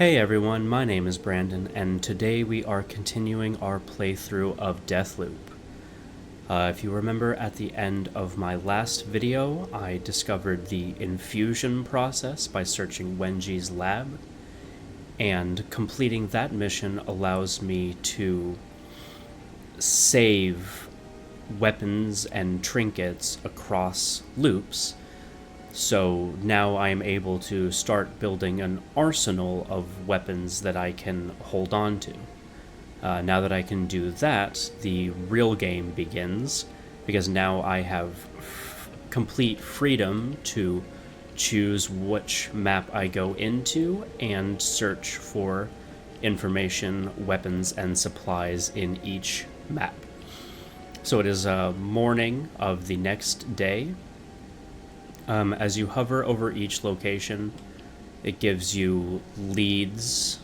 Hey everyone, my name is Brandon, and today we are continuing our playthrough of Deathloop. If you remember, at the end of my last video, I discovered the infusion process by searching Wenji's lab, and completing that mission allows me to save weapons and trinkets across loops. So now I am able to start building an arsenal of weapons that I can hold on to. Now that I can do that, the real game begins, because now I have complete freedom to choose which map I go into and search for information, weapons, and supplies in each map. So it is a morning of the next day. As you hover over each location, it gives you leads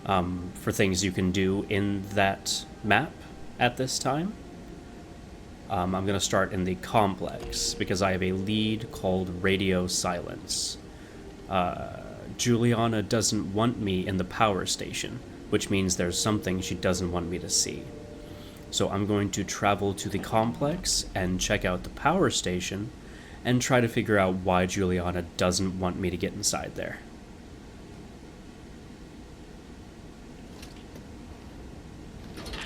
for things you can do in that map at this time. I'm going to start in the complex because I have a lead called Radio Silence. Juliana doesn't want me in the power station, which means there's something she doesn't want me to see. So I'm going to travel to the complex and check out the power station and try to figure out why Juliana doesn't want me to get inside there.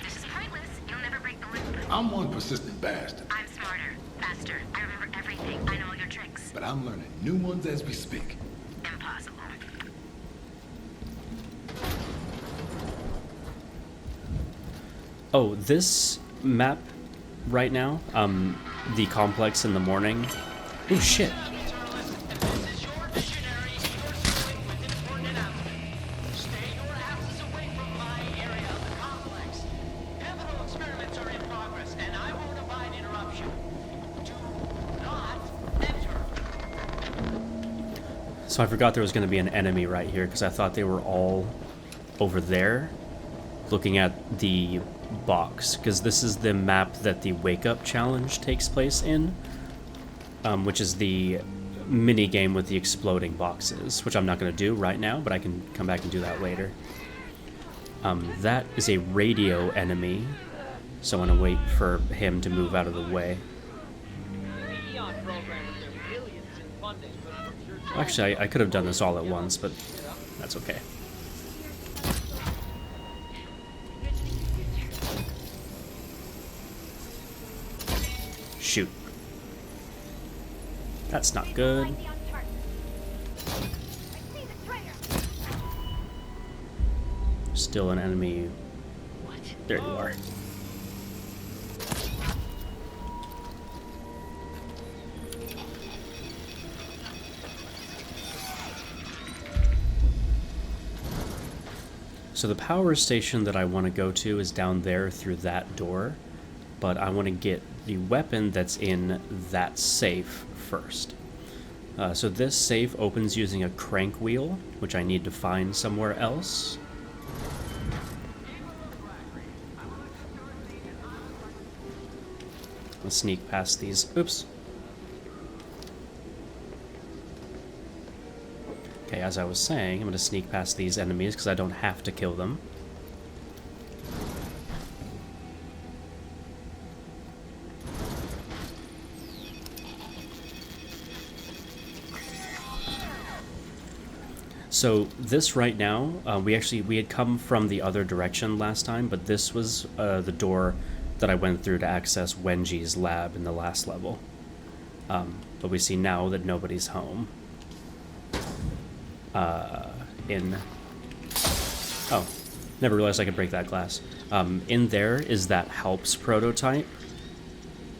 This is pointless. You'll never break the loop. I'm one persistent bastard, I'm smarter, faster. I remember everything. I know all your tricks. but I'm learning new ones as we speak. Impossible. Oh, this map right now, the complex in the morning. Oh shit. So I forgot there was going to be an enemy right here because I thought they were all over there looking at the box, because this is the map that the Wake Up Challenge takes place in, which is the mini game with the exploding boxes, which I'm not going to do right now, but I can come back and do that later. That is a radio enemy, so I'm going to wait for him to move out of the way. Actually, I could have done this all at once, but that's okay. Shoot. That's not good. Still an enemy. There you are. So the power station that I want to go to is down there through that door, but I want to get the weapon that's in that safe first. So this safe opens using a crank wheel, which I need to find somewhere else. Let's sneak past these. Oops. Okay, as I was saying, I'm going to sneak past these enemies because I don't have to kill them. So this right now, we had come from the other direction last time, but this was the door that I went through to access Wenji's lab in the last level. But we see now that nobody's home. Oh, never realized I could break that glass. In there is that helps prototype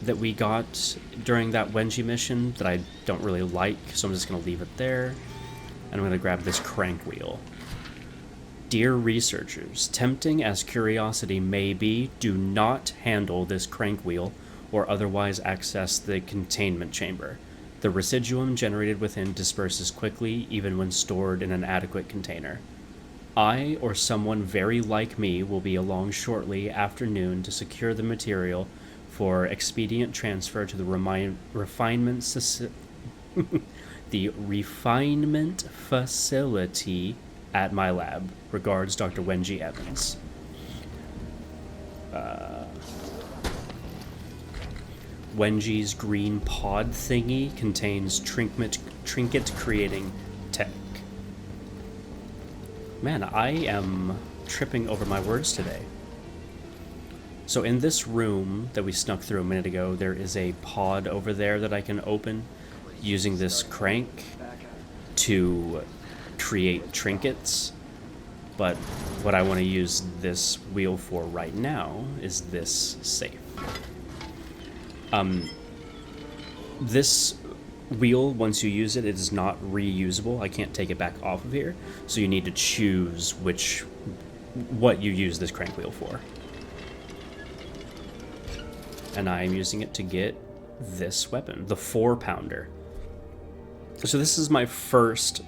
that we got during that Wenji mission that I don't really like, so I'm just going to leave it there. And I'm going to grab this crank wheel. Dear researchers, tempting as curiosity may be, do not handle this crank wheel or otherwise access the containment chamber. The residuum generated within disperses quickly, even when stored in an adequate container. I, or someone very like me, will be along shortly after noon to secure the material for expedient transfer to the refinement facility at my lab. Regards, Dr. Wenji Evans. Wenji's green pod thingy contains trinket creating tech. Man, I am tripping over my words today. So in this room that we snuck through a minute ago, there is a pod over there that I can open using this crank to create trinkets. But what I want to use this wheel for right now is this safe. This wheel, once you use it, it is not reusable. I can't take it back off of here, so you need to choose what you use this crank wheel for. And I am using it to get this weapon, the 4-pounder. So this is my first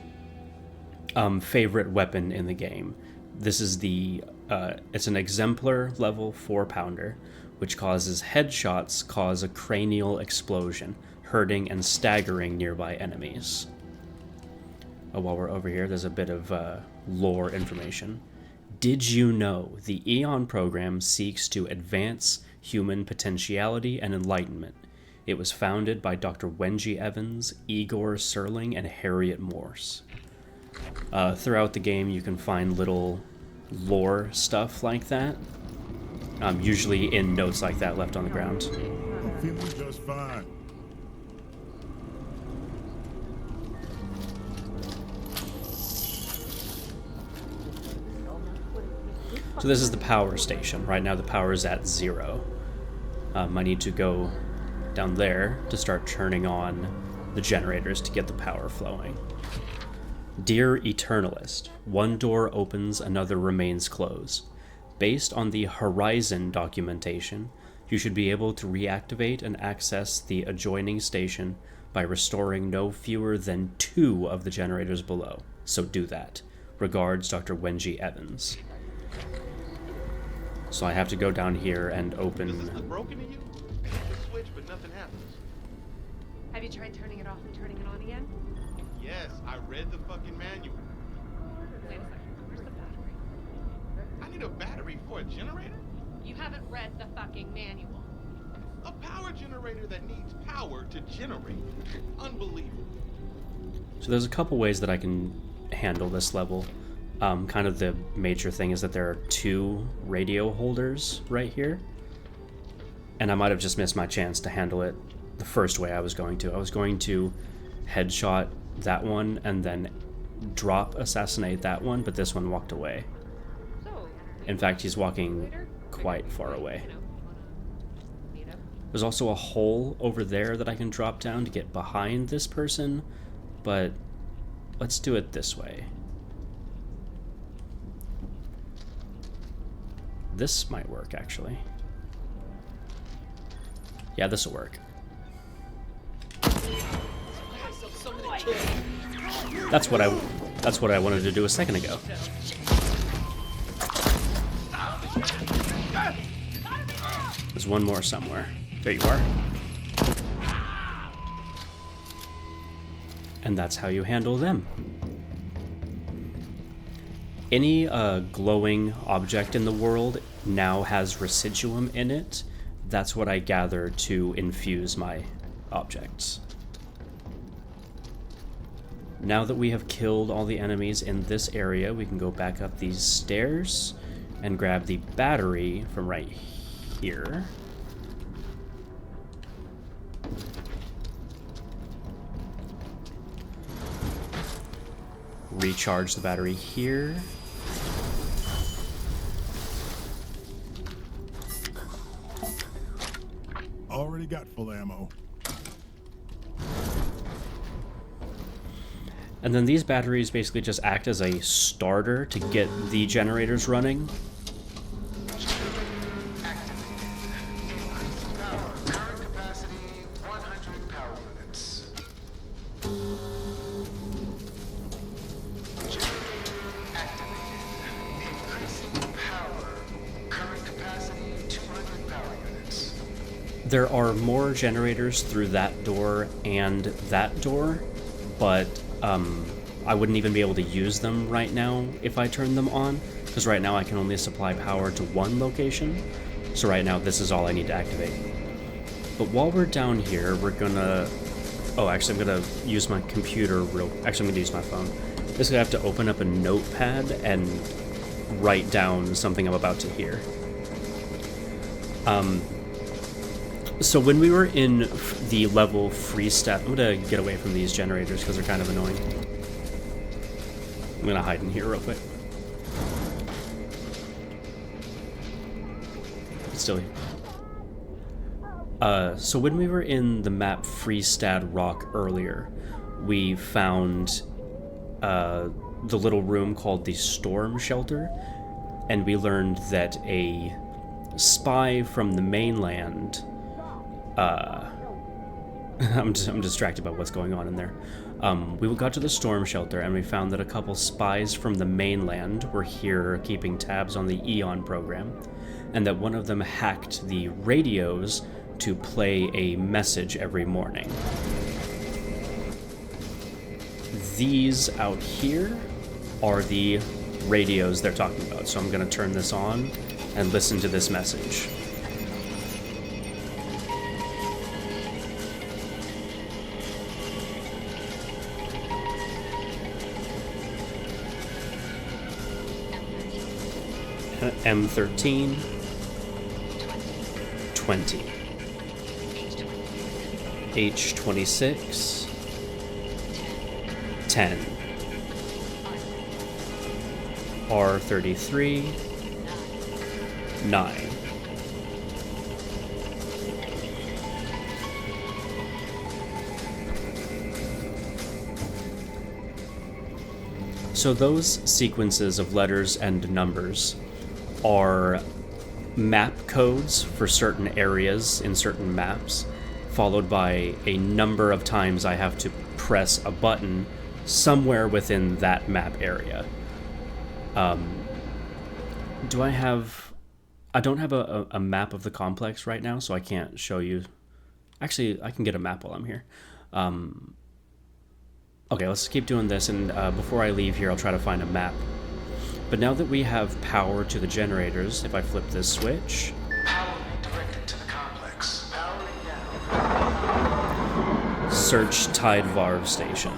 favorite weapon in the game. This is it's an exemplar level 4-pounder, which causes headshots cause a cranial explosion, hurting and staggering nearby enemies. While we're over here, there's a bit of lore information. Did you know the Eon program seeks to advance human potentiality and enlightenment? It was founded by Dr. Wenji Evans, Igor Serling, and Harriet Morse. Throughout the game, you can find little lore stuff like that, usually in notes like that left on the ground. I'm feeling just fine. So this is the power station. Right now the power is at 0. I need to go down there to start turning on the generators to get the power flowing. Dear Eternalist, one door opens, another remains closed. Based on the Horizon documentation, you should be able to reactivate and access the adjoining station by restoring no fewer than 2 of the generators below. So do that. Regards, Dr. Wenji Evans. So I have to go down here and open... Does this look broken to you? You hit the switch, but nothing happens. Have you tried turning it off and turning it on again? Yes, I read the fucking manual. Wait a second. Where's the battery? I need a battery for a generator? You haven't read the fucking manual. A power generator that needs power to generate. Unbelievable. So there's a couple ways that I can handle this level. Kind of the major thing is that there are 2 radio holders right here. And I might have just missed my chance to handle it the first way I was going to. I was going to headshot that one and then drop assassinate that one, but this one walked away. So, In fact, he's walking later? quite far away. You know, wanna meet up? There's also a hole over there that I can drop down to get behind this person, but let's do it this way. This might work, actually. Yeah, this will work. That's what I wanted to do a second ago. There's one more somewhere. There you are. And that's how you handle them. Any glowing object in the world now has residuum in it. That's what I gather to infuse my objects. Now that we have killed all the enemies in this area, we can go back up these stairs and grab the battery from right here. Recharge the battery here. Already got full ammo. And then these batteries basically just act as a starter to get the generators running. Current capacity 100 power units. Activated. Increasing power. Current capacity 200 power units. There are more generators through that door and that door, but I wouldn't even be able to use them right now if I turn them on, because right now I can only supply power to one location. So right now this is all I need to activate. But while we're down here, we're gonna... Oh, actually I'm gonna use my computer Actually I'm gonna use my phone. Basically I have to open up a notepad and write down something I'm about to hear. So when we were in the level free stat... I'm gonna get away from these generators because they're kind of annoying. I'm gonna hide in here real quick. Still here. So when we were in the map Freestad Rock earlier, we found the little room called the Storm Shelter, and we learned that a spy from the mainland... I'm distracted by what's going on in there. We got to the Storm Shelter, and we found that a couple spies from the mainland were here keeping tabs on the Eon program, and that one of them hacked the radios to play a message every morning. These out here are the radios they're talking about, so I'm going to turn this on and listen to this message. M13 20 H26 10 R33 9 So those sequences of letters and numbers are map codes for certain areas in certain maps, followed by a number of times I have to press a button somewhere within that map area. I don't have a map of the complex right now, so I can't show you. Actually, I can get a map while I'm here. Okay, let's keep doing this, and before I leave here, I'll try to find a map. But now that we have power to the generators, if I flip this switch... Power redirected to the complex. Powering down. Search Tidevarv Station.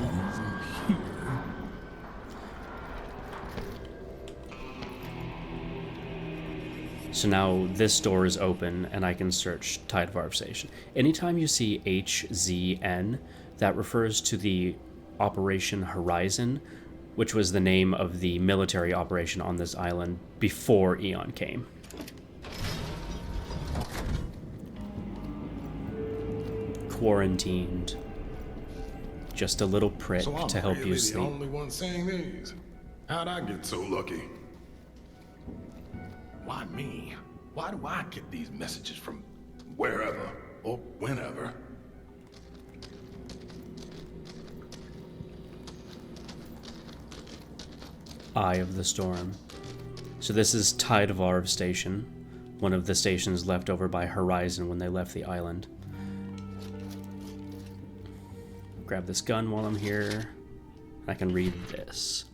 So now this door is open, and I can search Tidevarv Station. Anytime you see HZN, that refers to the Operation Horizon, which was the name of the military operation on this island before Eon came. Quarantined. Just a little prick So I'm to help really you the sleep. only one saying these. How'd I get so lucky? Why me? Why do I get these messages from wherever or whenever? Eye of the Storm. So this is Tidevarv Station, one of the stations left over by Horizon when they left the island. Grab this gun while I'm here. I can read this.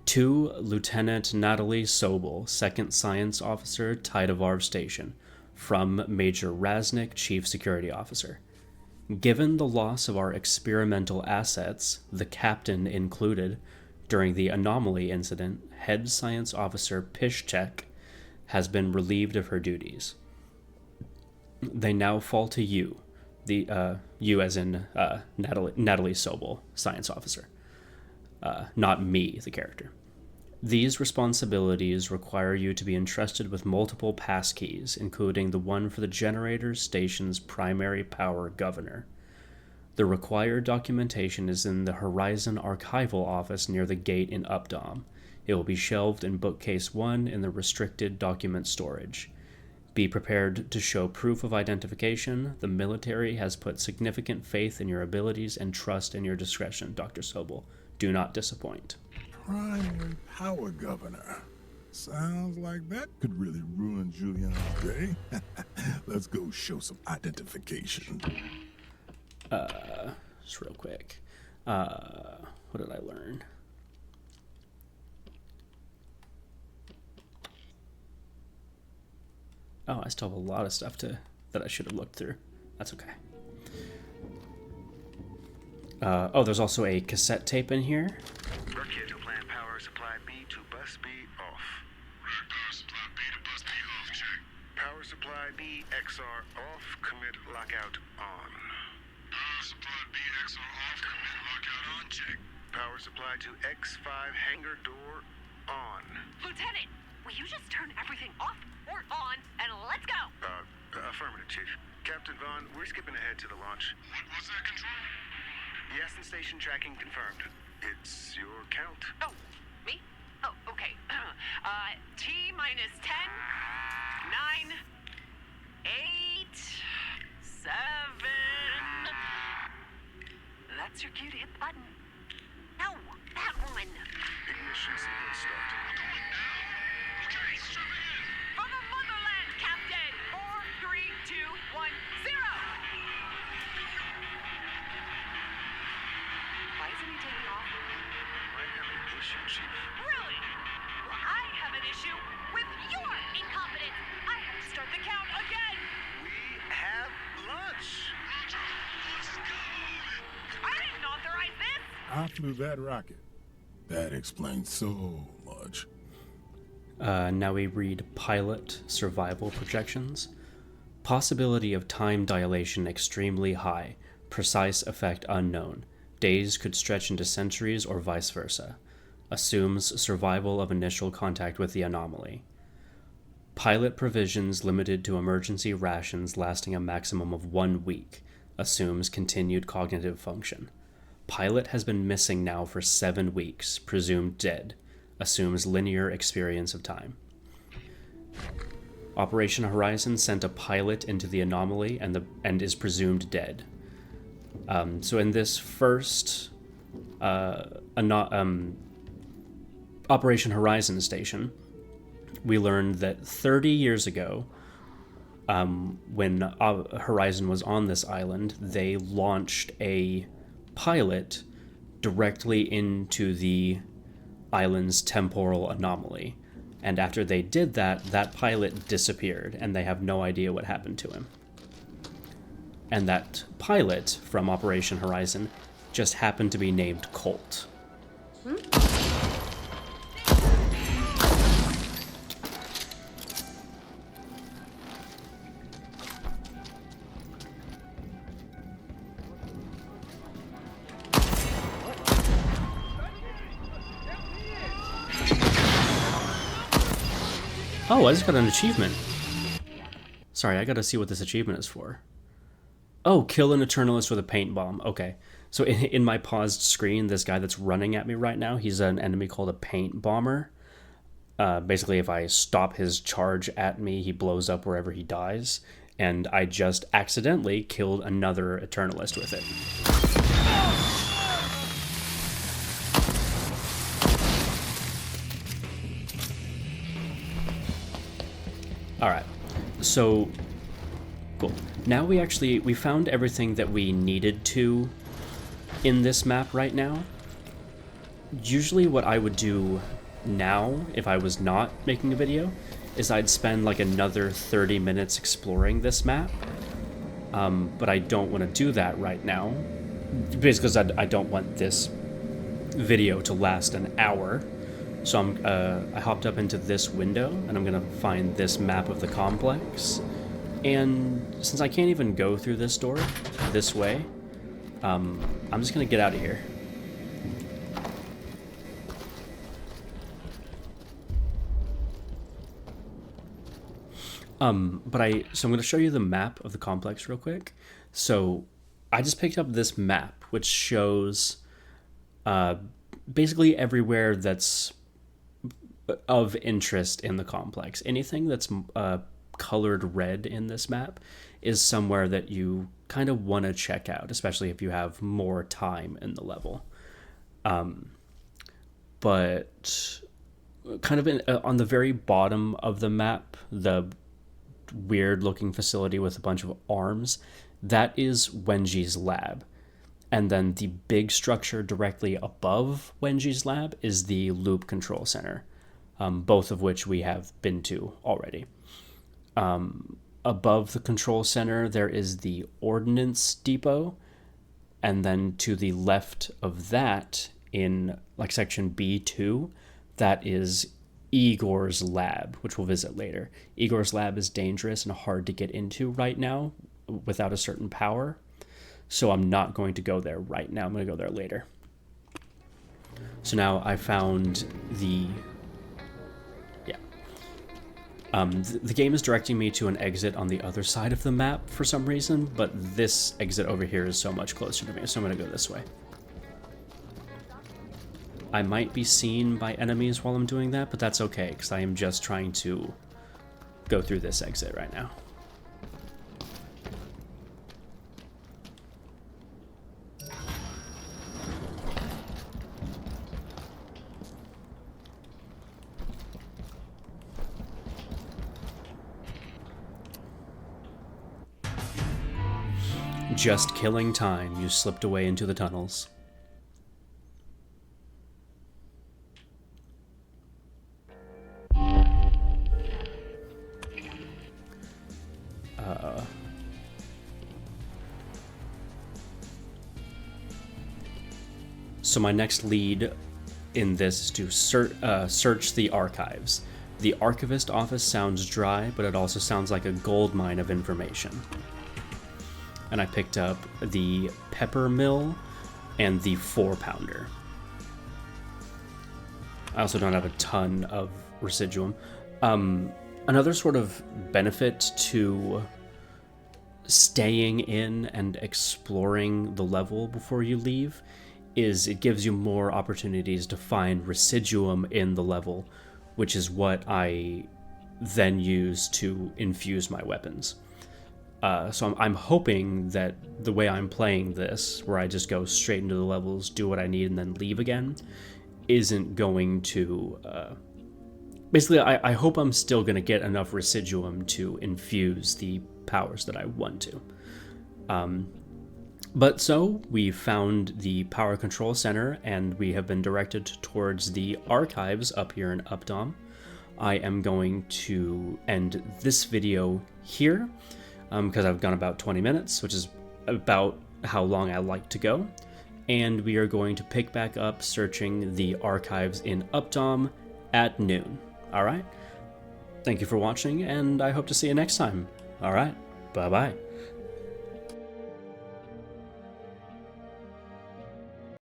To Lieutenant Natalie Sobel, 2nd Science Officer, Tidevarv Station. From Major Raznik, Chief Security Officer. Given the loss of our experimental assets, the captain included, during the anomaly incident, Head Science Officer Piszczek has been relieved of her duties. They now fall to you, you as in Natalie Sobel, Science Officer, not me, the character. These responsibilities require you to be entrusted with multiple passkeys, including the one for the generator station's primary power governor. The required documentation is in the Horizon Archival Office near the gate in Updom. It will be shelved in bookcase 1 in the restricted document storage. Be prepared to show proof of identification. The military has put significant faith in your abilities and trust in your discretion, Dr. Sobel. Do not disappoint. Primary power governor. Sounds like that could really ruin Julian's day. Let's go show some identification. Just real quick. What did I learn? Oh, I still have a lot of stuff that I should have looked through. That's okay. Oh, there's also a cassette tape in here. Work here to plan power supply B to bus B off. Right, power supply B to bus B off, check. Power supply B XR off, commit lockout on. Power supply B XR off, commit lockout on, check. Power supply to X5 hangar door on. Lieutenant, will you just turn everything off or on and let's go? Affirmative, Chief. Captain Vaughn, we're skipping ahead to the launch. What's that, Control? Yes, and station tracking confirmed. It's your count. Oh, me? Oh, okay. T minus 10, 9, 8, 7. That's your cue to hit the button. No, that one. Ignition sequence start. Going now? Okay, strap in. For the motherland, Captain. 4, 3, 2, 1, 0. Why isn't he taking off? Might have an issue, Chief. Really? Well, I have an issue with your incompetence. I have to start the count again. We have lunch. Let's go. I didn't authorize this. I flew that rocket. That explains so much. Now we read pilot survival projections. Possibility of time dilation extremely high. Precise effect unknown. Days could stretch into centuries or vice versa. Assumes survival of initial contact with the anomaly. Pilot provisions limited to emergency rations lasting a maximum of 1 week. Assumes continued cognitive function. Pilot has been missing now for 7 weeks, presumed dead. Assumes linear experience of time. Operation Horizon sent a pilot into the anomaly and is presumed dead. So in this first Operation Horizon station, we learned that 30 years ago, when Horizon was on this island, they launched a pilot directly into the island's temporal anomaly. And after they did that, that pilot disappeared, and they have no idea what happened to him. And that pilot from Operation Horizon just happened to be named Colt. Oh, I just got an achievement. Sorry, I gotta see what this achievement is for. Oh, kill an Eternalist with a paint bomb. Okay. So in my paused screen, this guy that's running at me right now, he's an enemy called a paint bomber. Basically, if I stop his charge at me, he blows up wherever he dies. And I just accidentally killed another Eternalist with it. Alright. So, cool. Now we found everything that we needed to in this map right now. Usually what I would do now, if I was not making a video, is I'd spend like another 30 minutes exploring this map. But I don't want to do that right now. Basically because I don't want this video to last an hour. So I hopped up into this window, and I'm going to find this map of the complex. And since I can't even go through this door this way, I'm just going to get out of here. So I'm going to show you the map of the complex real quick. So I just picked up this map, which shows basically everywhere that's of interest in the complex. Anything that's colored red in this map is somewhere that you kind of want to check out, especially if you have more time in the level. But kind of on the very bottom of the map, the weird looking facility with a bunch of arms, that is Wenji's lab. And then the big structure directly above Wenji's lab is the loop control center. Both of which we have been to already. Above the control center, there is the ordnance depot. And then to the left of that, in like section B2, that is Igor's lab, which we'll visit later. Igor's lab is dangerous and hard to get into right now without a certain power. So I'm not going to go there right now. I'm going to go there later. So now I found the... Yeah. The game is directing me to an exit on the other side of the map for some reason, but this exit over here is so much closer to me, so I'm going to go this way. I might be seen by enemies while I'm doing that, but that's okay, because I am just trying to go through this exit right now. Just killing time, you slipped away into the tunnels. So my next lead in this is to search the archives. The archivist office sounds dry, but it also sounds like a gold mine of information. And I picked up the pepper mill and the 4-pounder. I also don't have a ton of residuum. Another sort of benefit to staying in and exploring the level before you leave is it gives you more opportunities to find residuum in the level, which is what I then use to infuse my weapons. So I'm hoping that the way I'm playing this, where I just go straight into the levels, do what I need, and then leave again, isn't going to... Basically, I hope I'm still going to get enough residuum to infuse the powers that I want to. But so, we found the power control center, and we have been directed towards the archives up here in Updom. I am going to end this video here, because I've gone about 20 minutes, which is about how long I like to go. And we are going to pick back up searching the archives in Updom at noon. Alright? Thank you for watching, and I hope to see you next time. Alright, bye-bye.